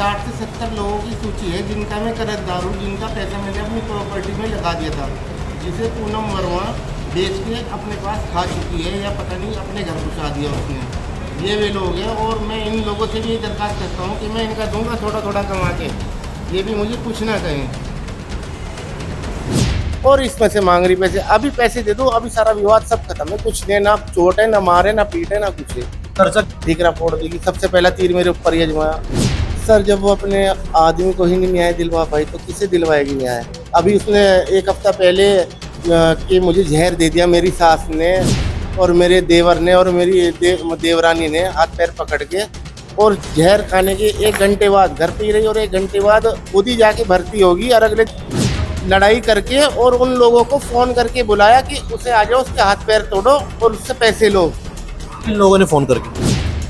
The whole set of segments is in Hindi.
60 से 70 लोगों की सूची है जिनका मैं कर्जदार हूँ, जिनका पैसा मैंने अपनी प्रॉपर्टी में लगा दिया था, जिसे पूनम वर्मा बेच के अपने पास खा चुकी है या पता नहीं अपने घर पहुँचा दिया उसने। ये वे लोग हैं और मैं इन लोगों से भी दरख्वास्त करता हूँ कि मैं इनका दूंगा थोड़ा थोड़ा कमा के, ये भी मुझे कुछ ना कहें। और इसमें से मांग रही पैसे, अभी पैसे दे दो, अभी सारा विवाद सब खत्म है, कुछ नहीं, ना चोट है, ना मारे, ना पीटे, ना कुछ है। कर्जा ठीकरा फोड़ देगी, सबसे पहला तीर मेरे ऊपर ही अजमाया। सर जब वो अपने आदमी को ही नहीं न्याय दिलवा पाई तो किसे दिलवाएगी न्याय। अभी उसने एक हफ्ता पहले कि मुझे जहर दे दिया मेरी सास ने और मेरे देवर ने और मेरी देवरानी ने हाथ पैर पकड़ के, और जहर खाने के 1 घंटे बाद घर पे ही रही और 1 घंटे बाद खुद ही जाके भर्ती होगी, और अगले लड़ाई करके और उन लोगों को फ़ोन करके बुलाया कि उसे आ जाओ, उसके हाथ पैर तोड़ो और उससे पैसे लो। इन लोगों ने फोन करके,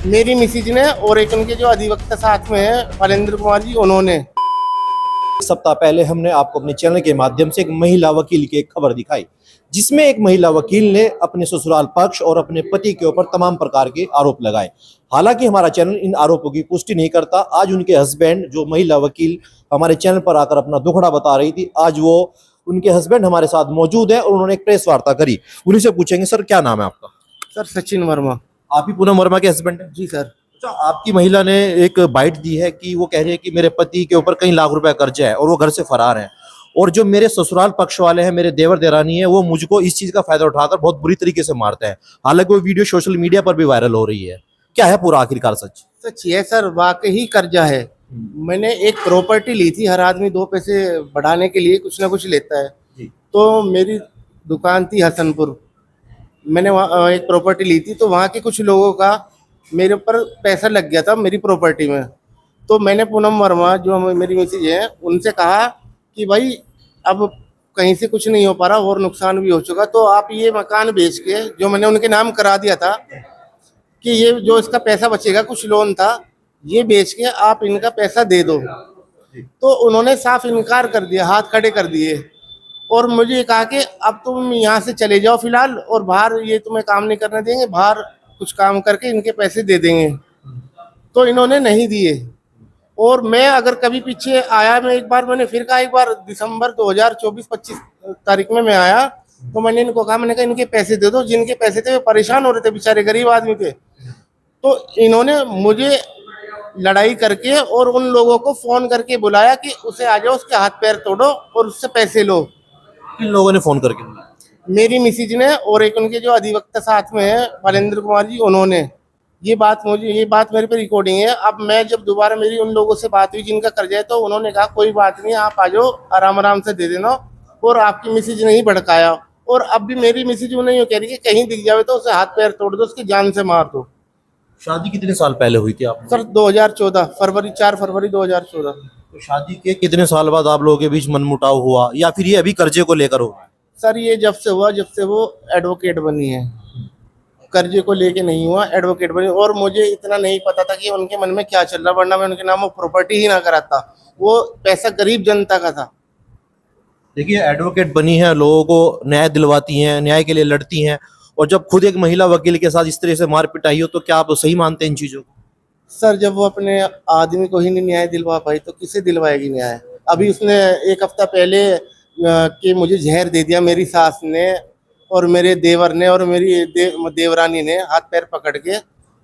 मेरी मिसिज ने और एक उनके जो अधिवक्ता साथ में है फलेंद्र कुमार जी, उन्होंने। एक सप्ताह पहले हमने आपको अपने चैनल के माध्यम से एक महिला वकील की एक खबर दिखाई, जिसमें एक महिला वकील ने अपने ससुराल पक्ष और अपने पति के ऊपर तमाम प्रकार के आरोप लगाए। हालांकि हमारा चैनल इन आरोपों की पुष्टि नहीं करता। आज उनके हस्बैंड, जो महिला वकील हमारे चैनल पर आकर अपना दुखड़ा बता रही थी, आज वो उनके हस्बैंड हमारे साथ मौजूद है और उन्होंने एक प्रेस वार्ता करी। उन्हीं से पूछेंगे, सर क्या नाम है आपका? सर सचिन वर्मा। आप ही पूनम वर्मा के हस्बैंड है? जी सर। अच्छा, आपकी महिला ने एक बाइट दी है कि वो कह रही है कि मेरे पति के ऊपर कई लाख रुपए कर्जा है और वो घर से फरार है, और जो मेरे ससुराल पक्ष वाले हैं, मेरे देवर देरानी है, वो मुझको इस चीज का फायदा उठाकर बहुत बुरी तरीके से मारते हैं। हालांकि वो वीडियो सोशल मीडिया पर भी वायरल हो रही है। क्या है पूरा आखिरकार सच? सच है सर, वाकई कर्जा है। मैंने एक प्रॉपर्टी ली थी, हर आदमी 2 पैसे बढ़ाने के लिए कुछ ना कुछ लेता है। जी। तो मेरी दुकान थी हसनपुर, मैंने वहाँ एक प्रॉपर्टी ली थी, तो वहाँ के कुछ लोगों का मेरे ऊपर पैसा लग गया था मेरी प्रॉपर्टी में। तो मैंने पूनम वर्मा जो मेरी मिसेज है उनसे कहा कि भाई अब कहीं से कुछ नहीं हो पा रहा और नुकसान भी हो चुका, तो आप ये मकान बेच के, जो मैंने उनके नाम करा दिया था, कि ये जो इसका पैसा बचेगा, कुछ लोन था, ये बेच के आप इनका पैसा दे दो। तो उन्होंने साफ इनकार कर दिया, हाथ खड़े कर दिए, और मुझे ये कहा कि अब तुम यहाँ से चले जाओ फिलहाल, और बाहर ये तुम्हें काम नहीं करने देंगे, बाहर कुछ काम करके इनके पैसे दे देंगे। तो इन्होंने नहीं दिए। और मैं अगर कभी पीछे आया, मैं एक बार मैंने फिर कहा, एक बार दिसंबर 2024-25 तारीख में मैं आया, तो मैंने इनको कहा, मैंने कहा इनके पैसे दे दो, जिनके पैसे थे वो परेशान हो रहे थे, बेचारे गरीब आदमी थे। तो इन्होंने मुझे लड़ाई करके और उन लोगों को फोन करके बुलाया कि उसे आ जाओ, उसके हाथ पैर तोड़ो और उससे पैसे लो। इन लोगों ने फोन करके बुलाया? मेरी मिसिज ने और एक उनके जो अधिवक्ता साथ में है फलेंद्र कुमार जी, उन्होंने। ये बात मेरे पे रिकॉर्डिंग है। अब मैं जब दोबारा मेरी उन लोगों से बात हुई जिनका कर्जा है, तो उन्होंने कहा कोई बात नहीं, आप आ जाओ, आराम आराम से दे देना, और आपकी मिसिज ने ही भड़काया। और अब भी मेरी मिसिज नहीं हो कह रही कि कहीं दिख जावे तो उसे हाथ पैर तोड़ दो, उसकी जान से मार दो। शादी कितने साल पहले हुई थी आप? सर 2014 फरवरी, 4 फरवरी 2014। तो शादी के कितने साल बाद आप लोगों के बीच मनमुटाव हुआ, या फिर ये अभी कर्जे को लेकर हुआ? सर ये जब से हुआ, जब से वो एडवोकेट बनी है, कर्जे को लेके नहीं हुआ, एडवोकेट बनी। और मुझे इतना नहीं पता था कि उनके मन में क्या चल रहा, वरना मैं उनके नाम वो प्रॉपर्टी ही ना कराता। वो पैसा गरीब जनता का था। देखिए, एडवोकेट बनी है, लोगों को न्याय दिलवाती हैं, न्याय के लिए लड़ती हैं, और जब खुद एक महिला वकील के साथ इस तरह से मार पिटाई हो, तो क्या आप सही मानते हैं इन चीजों को? सर जब वो अपने आदमी को ही नहीं न्याय दिलवा पाई तो किसे दिलवाएगी न्याय। अभी उसने एक हफ्ता पहले कि मुझे जहर दे दिया मेरी सास ने और मेरे देवर ने और मेरी देवरानी ने हाथ पैर पकड़ के,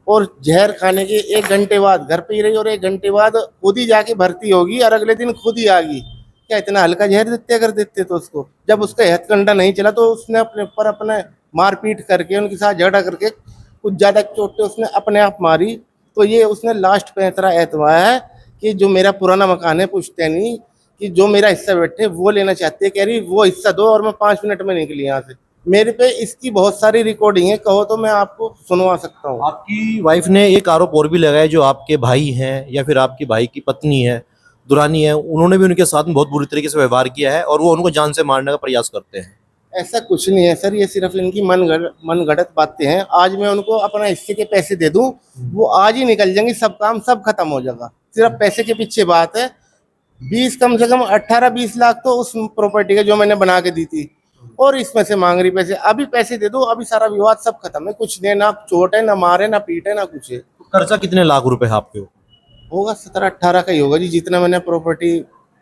और जहर खाने के 1 घंटे बाद घर पे ही रही और 1 घंटे बाद खुद ही जाके भर्ती होगी, और अगले दिन खुद ही आ गई। क्या इतना हल्का जहर देते अगर देते तो उसको? जब उसका हथकंडा नहीं चला तो उसने अपने ऊपर अपने मारपीट करके, उनके साथ झगड़ा करके, कुछ ज़्यादा चोटें उसने अपने आप मारी। तो ये उसने लास्ट पे इतना एतवाया है कि जो मेरा पुराना मकान है पुश्तैनी, कि जो मेरा हिस्सा बैठे वो लेना चाहती है, कह रही वो हिस्सा दो, और मैं 5 मिनट में निकली यहाँ से। मेरे पे इसकी बहुत सारी रिकॉर्डिंग है, कहो तो मैं आपको सुनवा सकता हूँ। आपकी वाइफ ने एक आरोप और भी लगाया, जो आपके भाई हैं या फिर आपकी भाई की पत्नी है, दुरानी है, उन्होंने भी उनके साथ में बहुत बुरी तरीके से व्यवहार किया है और वो उनको जान से मारने का प्रयास करते हैं। ऐसा कुछ नहीं है सर, ये सिर्फ इनकी मनगढ़ंत बातें हैं। आज मैं उनको अपना हिस्से के पैसे दे दूं, वो आज ही निकल जाएंगे, सब काम सब खत्म हो जाएगा। सिर्फ पैसे के पीछे बात है। 20 कम से कम 18-20 लाख तो उस प्रॉपर्टी के जो मैंने बना के दी थी, और इसमें से मांग रही पैसे, अभी पैसे दे दो, अभी सारा विवाद सब खत्म है, कुछ नहीं, ना चोट है, ना मारे, ना पीटे, ना कुछ है। तो कर्जा कितने लाख रुपए है आपके ऊपर? होगा 17-18 का ही होगा जी, जितना मैंने प्रॉपर्टी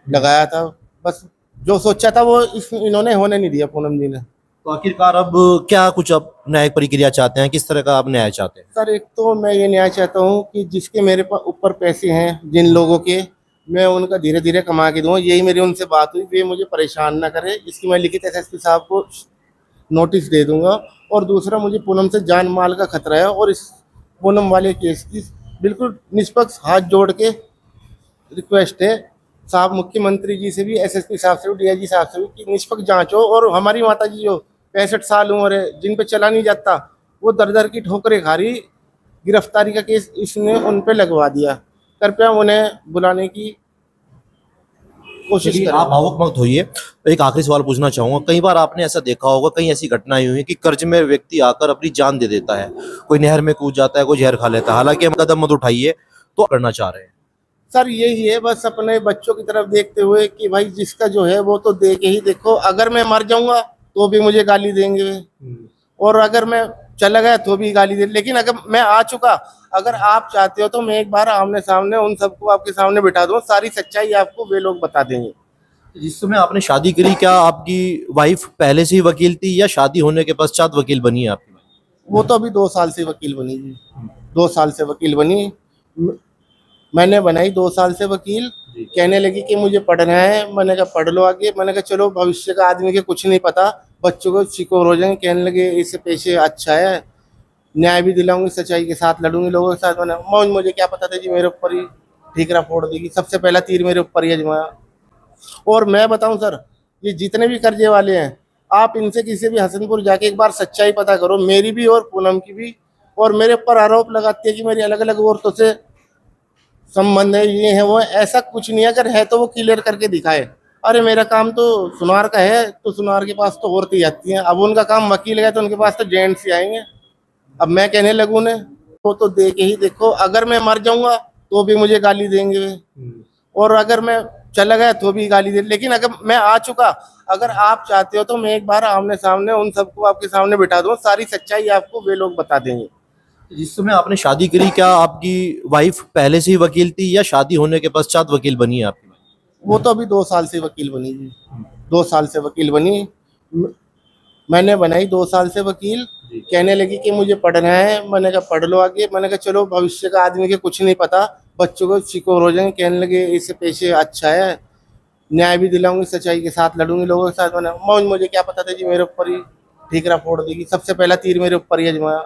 लगाया था। बस जो सोचा था वो इन्होंने होने नहीं दिया, पूनम जी ने। तो आखिरकार अब क्या कुछ अब न्यायिक प्रक्रिया चाहते हैं, किस तरह का आप न्याय चाहते हैं? सर, एक तो मैं ये न्याय चाहता हूँ कि जिसके मेरे ऊपर पैसे हैं, जिन लोगों के, मैं उनका धीरे धीरे कमा के दूँ। यही मेरी उनसे बात हुई, वे मुझे परेशान ना करे, इसकी मैं लिखित एसएसपी साहब को नोटिस दे दूंगा। और दूसरा, मुझे पूनम से जान माल का खतरा है, और इस पूनम वाले केस की बिल्कुल निष्पक्ष हाथ जोड़ के रिक्वेस्ट है साहब, मुख्यमंत्री जी से भी, एसएसपी साहब से भी, डीआईजी साहब से भी, कि निष्पक्ष जांच हो। और हमारी माता जी जो 65 साल उम्र है, जिन पे चला नहीं जाता, वो दर दर की ठोकरें खा रही, गिरफ्तारी का केस इसने उन पे लगवा दिया। कृपया उन्हें बुलाने की कोशिश चलिए, करें। आप भावुक मत होइए। एक आखिरी सवाल पूछना चाहूंगा, कई बार आपने ऐसा देखा होगा, कई ऐसी घटनाएं हुई हैं कि कर्ज में व्यक्ति आकर अपनी जान दे देता है, कोई नहर में कूद जाता है, कोई जहर खा लेता है। हालांकि हम कदम मत उठाइए, तो करना चाह रहे हैं। सर, यही है, बस अपने बच्चों की तरफ देखते हुए कि भाई जिसका जो है वो तो दे के ही देखो। अगर मैं मर जाऊंगा तो भी मुझे गाली देंगे वे, और अगर मैं चला गया तो भी गाली दे। लेकिन अगर मैं आ चुका, अगर आप चाहते हो तो मैं एक बार आमने सामने उन सबको आपके सामने बिठा दूं, सारी सच्चाई आपको वे लोग बता देंगे। जिस समय आपने शादी करी, क्या आपकी वाइफ पहले से ही वकील थी या शादी होने के पश्चात वकील बनी है आपकी? वो तो अभी 2 साल से वकील बनी जी, 2 साल से वकील बनी। मैंने बनाई 2 साल से वकील। कहने लगी कि मुझे पढ़ना है। मैंने कहा पढ़ लो आगे। मैंने कहा चलो, भविष्य का आदमी के कुछ नहीं पता, बच्चों को सिकोर हो जाएंगे। कहने लगे इससे पेशे अच्छा है, न्याय भी दिलाऊंगी, सच्चाई के साथ लड़ूंगी लोगों के साथ। मैंने मुझे क्या पता था जी, मेरे ऊपर ही ठीकरा फोड़ देगी। सबसे पहला तीर मेरे ऊपर ही अजमाया। और मैं बताऊं सर, ये जितने भी कर्जे वाले हैं, आप इनसे किसी भी हसनपुर जाके एक बार सच्चाई पता करो, मेरी भी और पूनम की भी। और मेरे ऊपर आरोप लगाती है कि मेरी अलग अलग औरतों से संबंध है, ये है वो है। ऐसा कुछ नहीं है, अगर है तो वो क्लियर करके दिखाए। अरे मेरा काम तो सुनार का है, तो सुनार के पास तो औरतें आती हैं। अब उनका काम वकील है, तो उनके पास तो जेंट्स ही आएंगे। अब मैं कहने लगूं ने, वो तो दे के ही देखो। अगर मैं मर जाऊंगा तो भी मुझे गाली देंगे वे, और अगर मैं चला गया तो भी गाली दे। लेकिन अगर मैं आ चुका, अगर आप चाहते हो तो मैं एक बार आमने सामने उन सबको आपके सामने बिठा दूं, सारी सच्चाई आपको वे लोग बता देंगे। जिस समय आपने शादी करी, क्या आपकी वाइफ पहले से ही वकील थी या शादी होने के पश्चात वकील बनी है आपकी? वो तो अभी 2 साल से वकील बनी जी, 2 साल से वकील बनी। मैंने बनाई 2 साल से वकील। कहने लगी कि मुझे पढ़ना है। मैंने कहा पढ़ लो आगे। मैंने कहा चलो, भविष्य का आदमी के कुछ नहीं पता, बच्चों को सिकोर हो जाएंगे। कहने लगे इससे पेशे अच्छा है, न्याय भी दिलाऊंगी, सच्चाई के साथ लड़ूंगी लोगों के साथ। मुझे क्या पता था जी, मेरे ऊपर ही ठीकरा फोड़ देगी। सबसे पहला तीर मेरे ऊपर ही अजमाया।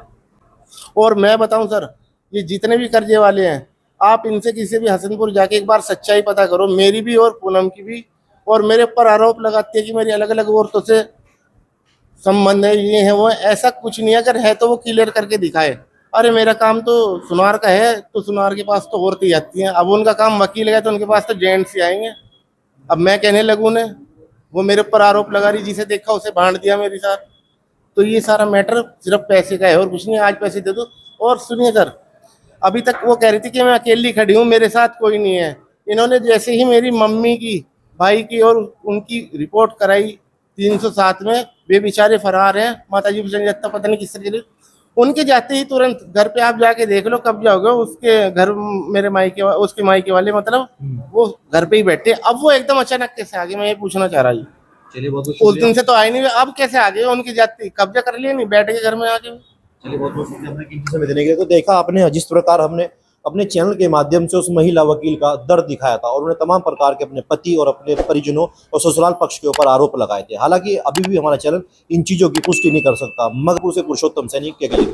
और मैं बताऊं सर, ये जितने भी कर्जे वाले हैं, आप इनसे किसी भी हसनपुर जाके एक बार सच्चाई पता करो, मेरी भी और पूनम की भी। और मेरे ऊपर आरोप लगाती है कि मेरी अलग अलग औरतों से संबंध है, ये है वो है। ऐसा कुछ नहीं है, अगर है तो वो क्लियर करके दिखाए। अरे मेरा काम तो सुनार का है, तो सुनार के पास तो औरतें आती हैं। अब उनका काम वकील है, तो उनके पास तो जेंट्स ही आएंगे। अब मैं कहने लगूं ने, वो मेरे ऊपर आरोप लगा रही, जिसे देखा उसे बांट दिया मेरे साथ। तो ये सारा मैटर सिर्फ पैसे का है और कुछ नहीं। आज पैसे दे दो। और सुनिए सर, अभी तक वो कह रही थी कि मैं अकेली खड़ी हूँ, मेरे साथ कोई नहीं है। इन्होंने जैसे ही मेरी मम्मी की, भाई की और उनकी रिपोर्ट कराई 307 में, वे बेचारे फरार हैं। माता जी जत्ता पता नहीं किस तरीके, उनके जाते ही तुरंत घर पे आप जाके देख लो, कब जाओगे उसके घर, मेरे मायके, उसके मायके वाले, मतलब वो घर पे ही बैठे। अब वो एकदम अचानक कैसे आ गए, मैं ये पूछना चाह रहा हूँ। चलिए, बहुत बहुत उस शुक्रिया। दिन से तो आए नहीं, अब कैसे आ गए? उनकी जाति कब्जा कर लिया, नहीं बैठ के घर में आके। चलिए, बहुत बहुत शुक्रिया अपना कीमती समय देने के लिए। तो देखा आपने, जिस प्रकार हमने अपने चैनल के माध्यम से उस महिला वकील का दर्द दिखाया था, और उन्हें तमाम प्रकार के अपने पति और अपने परिजनों और ससुराल पक्ष के ऊपर आरोप लगाए थे। हालांकि अभी भी हमारा चैनल इन चीजों की पुष्टि नहीं कर सकता। मगरपुर से पुरुषोत्तम सैनिक के लिए।